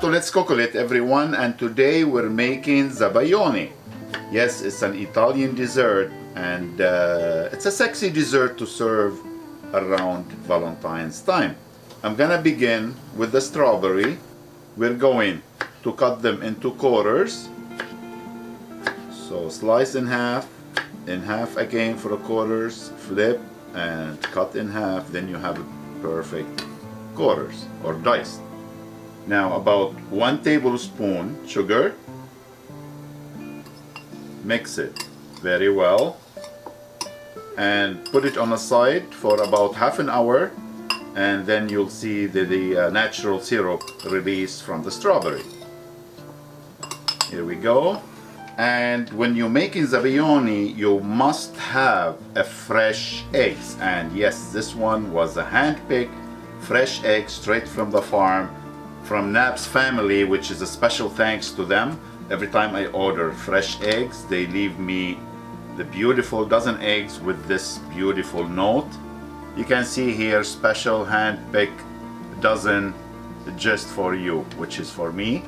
to Let's Cook-It, everyone, and today we're making Zabaglione. Yes, it's an Italian dessert, and it's a sexy dessert to serve around Valentine's time. I'm gonna begin with the strawberry. We're going to cut them into quarters. So slice in half again for the quarters, flip and cut in half, then you have perfect quarters or diced. Now about 1 tablespoon sugar. Mix it very well and put it on a side for about half an hour, and then you'll see the natural syrup release from the strawberry. Here we go. And when you're making Zabaglione, you must have a fresh eggs. And yes, this one was a hand-picked fresh egg straight from the farm, from Knapp's family, which is a special thanks to them. Every time I order fresh eggs, they leave me the beautiful dozen eggs with this beautiful note. You can see here, special hand-picked dozen just for you, which is for me.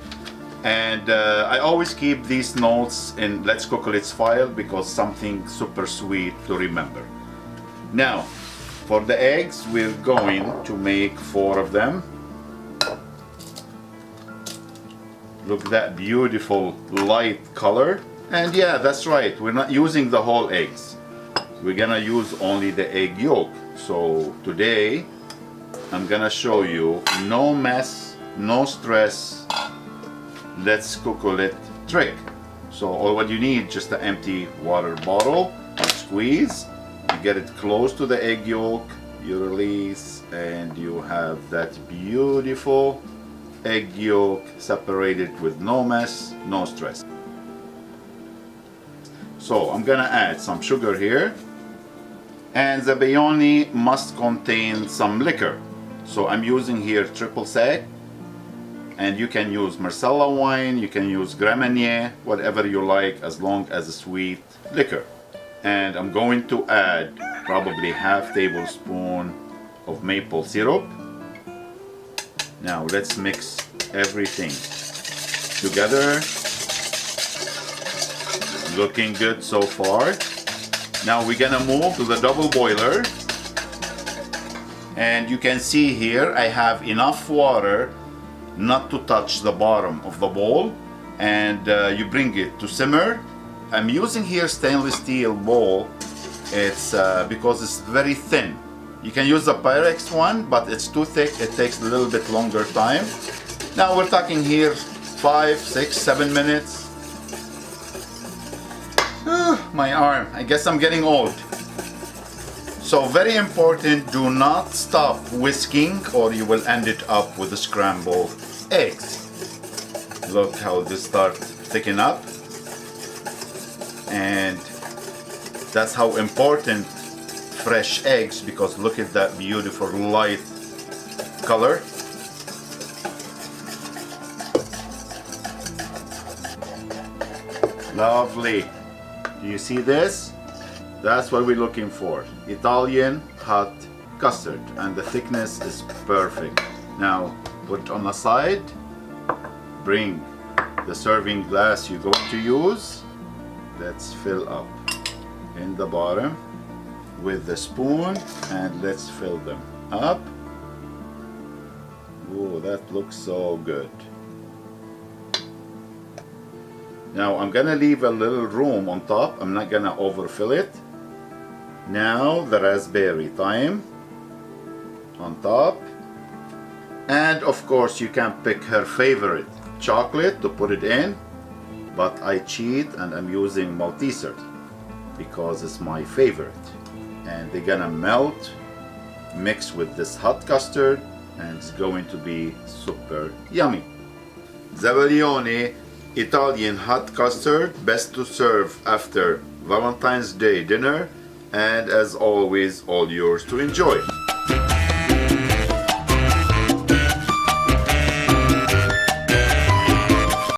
And I always keep these notes in Let's Cook-It's file because something super sweet to remember. Now, for the eggs, we're going to make 4 of them. Look at that beautiful light color. And yeah, that's right, we're not using the whole eggs. We're gonna use only the egg yolk. So today, I'm gonna show you no mess, no stress, Let's Cook-It trick. So all what you need, just an empty water bottle, you squeeze, you get it close to the egg yolk, you release, and you have that beautiful egg yolk separated with no mess, no stress. So I'm gonna add some sugar here, and the Zabaglione must contain some liquor. So I'm using here triple sec, and you can use Marsala wine, you can use Grand Marnier, whatever you like, as long as a sweet liquor. And I'm going to add probably half tablespoon of maple syrup. Now let's mix everything together. Looking good so far. Now we're gonna move to the double boiler. And you can see here I have enough water not to touch the bottom of the bowl, and you bring it to simmer. I'm using here stainless steel bowl. It's because it's very thin. You can use the Pyrex one, but it's too thick, it takes a little bit longer time. Now we're talking here 5, 6, 7 minutes. My arm, I guess I'm getting old. So very important, do not stop whisking or you will end it up with a scrambled eggs. Look how this starts thicken up. And that's how important fresh eggs, because look at that beautiful light color. Lovely. Do you see this? That's what we're looking for. Italian hot custard, and the thickness is perfect. Now put it on the side. Bring the serving glass you're going to use. Let's fill up in the bottom with the spoon, and let's fill them up. Oh, that looks so good. Now I'm gonna leave a little room on top. I'm not gonna overfill it. Now the raspberry thyme on top, and of course you can pick her favorite chocolate to put it in, but I cheat and I'm using Malteser because it's my favorite. And they're gonna melt, mix with this hot custard, and it's going to be super yummy. Zabaglione Italian hot custard, best to serve after Valentine's Day dinner, and as always, all yours to enjoy.